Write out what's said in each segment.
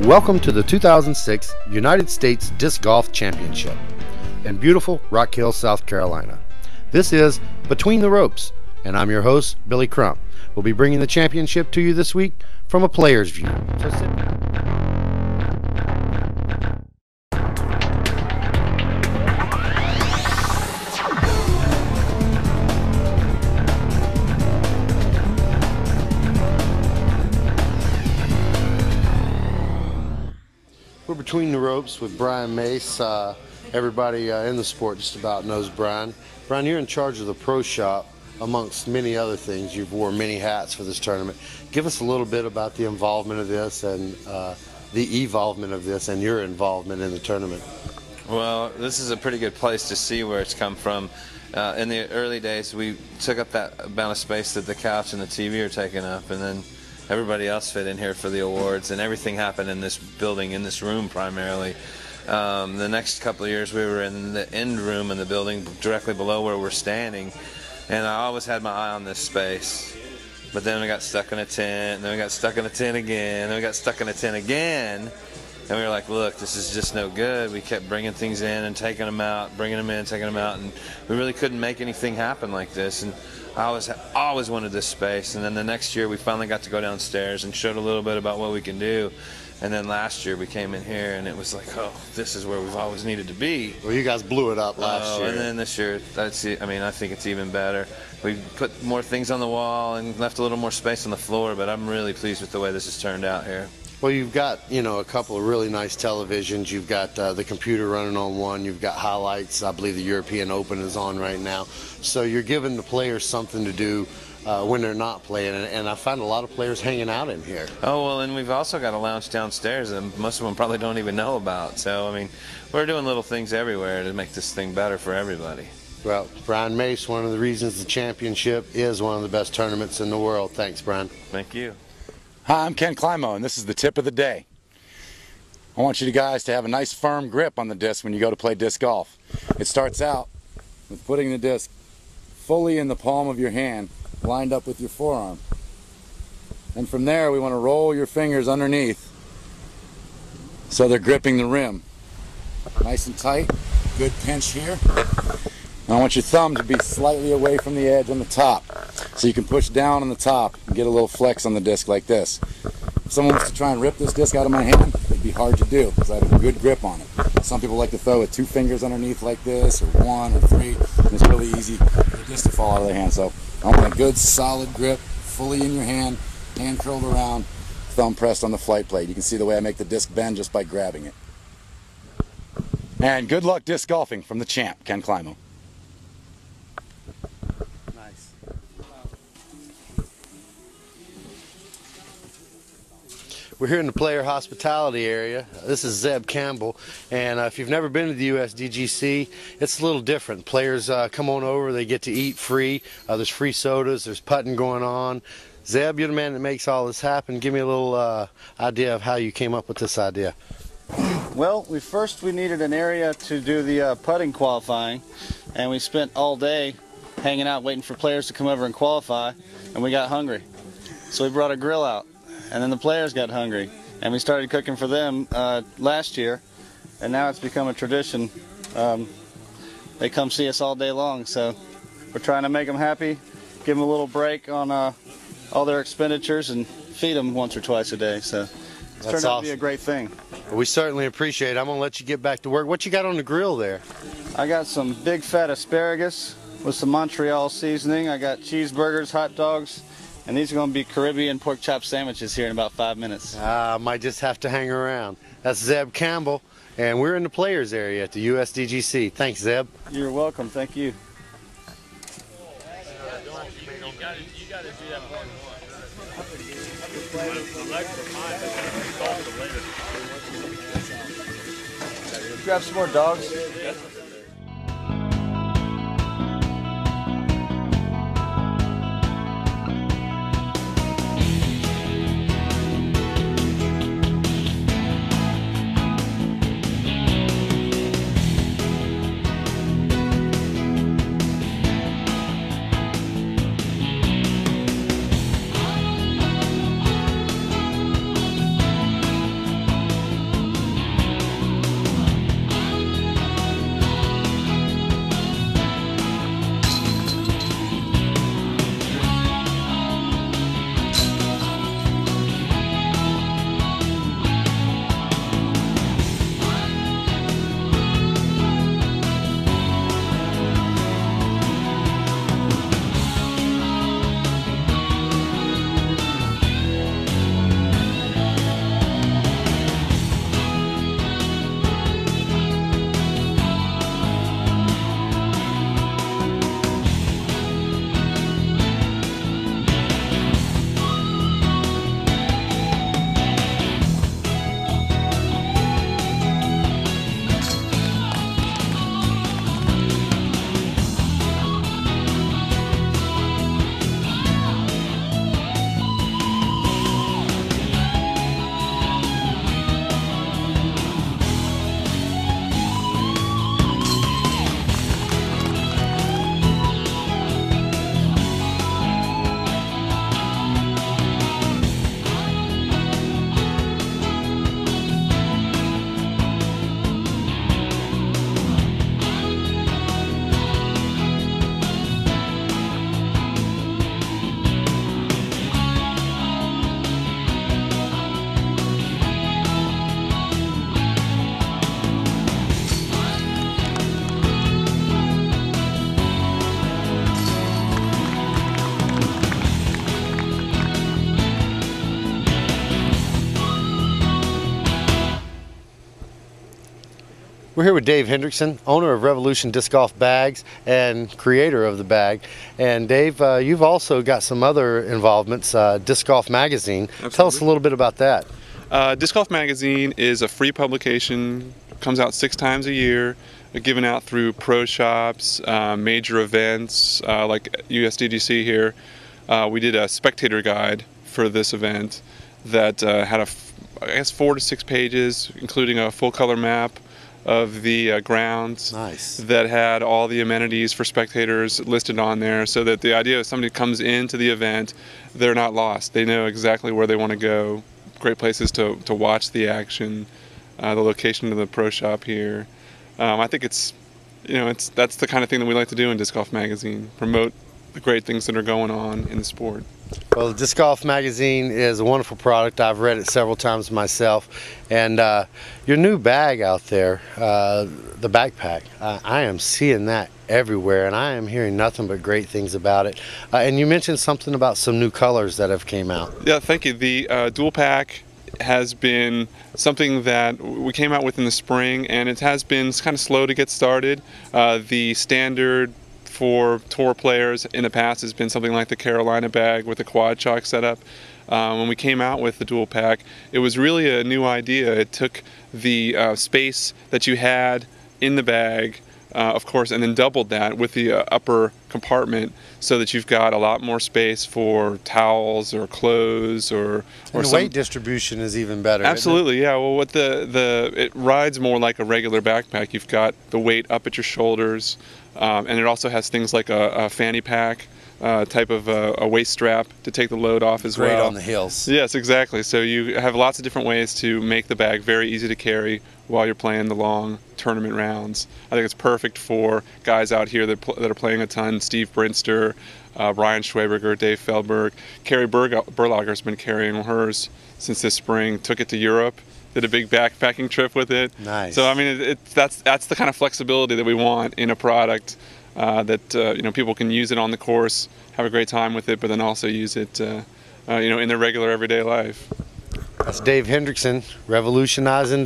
Welcome to the 2006 United States Disc Golf Championship in beautiful Rock Hill, South Carolina. This is Between the Ropes, and I'm your host, Billy Crump. We'll be bringing the championship to you this week from a player's view. So sit back. We're between the ropes with Brian Mace. Everybody in the sport just about knows Brian. Brian, you're in charge of the pro shop, amongst many other things. You've worn many hats for this tournament. Give us a little bit about the involvement of this and the evolvement of this and your involvement in the tournament. Well, this is a pretty good place to see where it's come from. In the early days, we took up that amount of space that the couch and the TV are taking up, and then everybody else fit in here for the awards, and everything happened in this building, in this room primarily. The next couple of years we were in the end room in the building directly below where we're standing, and I always had my eye on this space. But then we got stuck in a tent, and then we got stuck in a tent again, and then we got stuck in a tent again, and we were like, look, this is just no good. We kept bringing things in and taking them out, bringing them in, taking them out, and we really couldn't make anything happen like this. And I always wanted this space, and then the next year we finally got to go downstairs and showed a little bit about what we can do. And then last year we came in here and it was like, oh, this is where we've always needed to be. Well, you guys blew it up last year. And then this year, I think it's even better. We put more things on the wall and left a little more space on the floor, but I'm really pleased with the way this has turned out here. Well, you've got, a couple of really nice televisions. You've got the computer running on one. You've got highlights. I believe the European Open is on right now. So you're giving the players something to do when they're not playing. And I find a lot of players hanging out in here. Oh, well, and we've also got a lounge downstairs that most of them probably don't even know about. So, we're doing little things everywhere to make this thing better for everybody. Well, Brian Mace, one of the reasons the championship is one of the best tournaments in the world. Thanks, Brian. Thank you. Hi, I'm Ken Climo, and this is the tip of the day. I want you guys to have a nice firm grip on the disc when you go to play disc golf. It starts out with putting the disc fully in the palm of your hand, lined up with your forearm. And from there, we want to roll your fingers underneath so they're gripping the rim. Nice and tight, good pinch here. And I want your thumb to be slightly away from the edge on the top, so you can push down on the top and get a little flex on the disc like this. If someone wants to try and rip this disc out of my hand, it'd be hard to do because I have a good grip on it. Some people like to throw with 2 fingers underneath like this, or 1 or 3, and it's really easy for the disc to fall out of their hand. So I want a good solid grip, fully in your hand curled around, thumb pressed on the flight plate. You can see the way I make the disc bend just by grabbing it. And good luck disc golfing from the champ, Ken Climo. We're here in the player hospitality area. This is Zeb Campbell, and if you've never been to the USDGC, it's a little different. Players come on over, they get to eat free. There's free sodas, there's putting going on. Zeb, you're the man that makes all this happen. Give me a little idea of how you came up with this idea. Well, we needed an area to do the putting qualifying, and we spent all day hanging out waiting for players to come over and qualify, and we got hungry. So we brought a grill out. And then the players got hungry, and we started cooking for them last year, and now it's become a tradition. They come see us all day long, so we're trying to make them happy, give them a little break on all their expenditures, and feed them once or twice a day. So it's turned out to be a great thing. Well, we certainly appreciate it. I'm going to let you get back to work. What you got on the grill there? I got some big fat asparagus with some Montreal seasoning. I got cheeseburgers, hot dogs, and these are going to be Caribbean pork chop sandwiches here in about 5 minutes. I might just have to hang around. That's Zeb Campbell, and we're in the players area at the USDGC. Thanks, Zeb. You're welcome. Thank you. Grab some more dogs. We're here with Dave Hendrickson, owner of Revolution Disc Golf Bags and creator of the bag. And Dave, you've also got some other involvements, Disc Golf Magazine. Absolutely. Tell us a little bit about that. Disc Golf Magazine is a free publication, comes out 6 times a year, given out through pro shops, major events like USDGC here. We did a spectator guide for this event that had I guess 4 to 6 pages, including a full color map of the grounds. Nice. That had all the amenities for spectators listed on there, so that the idea if somebody comes into the event, they're not lost. They know exactly where they want to go. Great places to watch the action, the location of the pro shop here. I think that's the kind of thing that we like to do in Disc Golf Magazine, promote the great things that are going on in the sport. Well, the Disc Golf Magazine is a wonderful product. I've read it several times myself. And your new bag out there, the backpack, I am seeing that everywhere, and I am hearing nothing but great things about it. And you mentioned something about some new colors that have came out. Yeah, thank you. The dual pack has been something that we came out with in the spring, and it has been kind of slow to get started. The standard for tour players in the past has been something like the Carolina bag with the quad chalk setup. When we came out with the dual pack, it was really a new idea. It took the space that you had in the bag, of course, and then doubled that with the upper compartment, so that you've got a lot more space for towels or clothes or And the weight distribution is even better. Absolutely, yeah. Well, what it rides more like a regular backpack. You've got the weight up at your shoulders, and it also has things like a fanny pack type of a waist strap to take the load off as well. Great on the hills. Yes, exactly. So you have lots of different ways to make the bag very easy to carry while you're playing the long tournament rounds. I think it's perfect for guys out here that are playing a ton. Steve Brinster, Brian Schweberger, Dave Feldberg. Carrie Berlager's been carrying hers since this spring. Took it to Europe, did a big backpacking trip with it. Nice. So I mean, that's the kind of flexibility that we want in a product, that people can use it on the course, have a great time with it, but then also use it in their regular everyday life. That's Dave Hendrickson, revolutionizing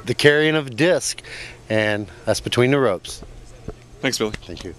the carrying of disc, and that's Between the Ropes. Thanks, Billy. Thank you.